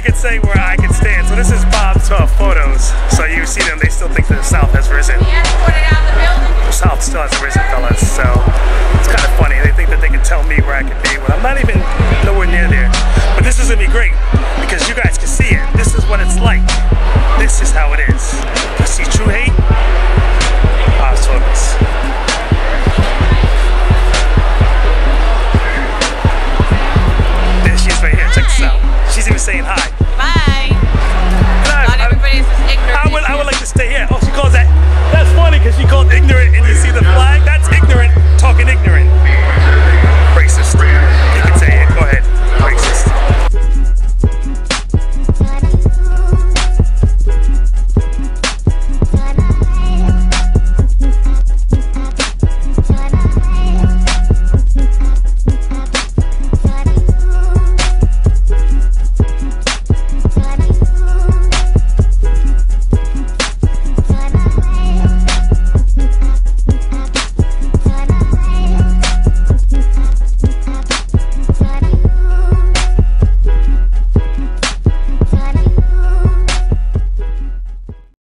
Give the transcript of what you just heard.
can say where I can stand. So this is Bob's photos. So you see them, they still think the South has risen. The South still hasn't risen, fellas. So it's kind of funny. They think that they can tell me where I can be when I'm not even nowhere near there. But this is gonna be great.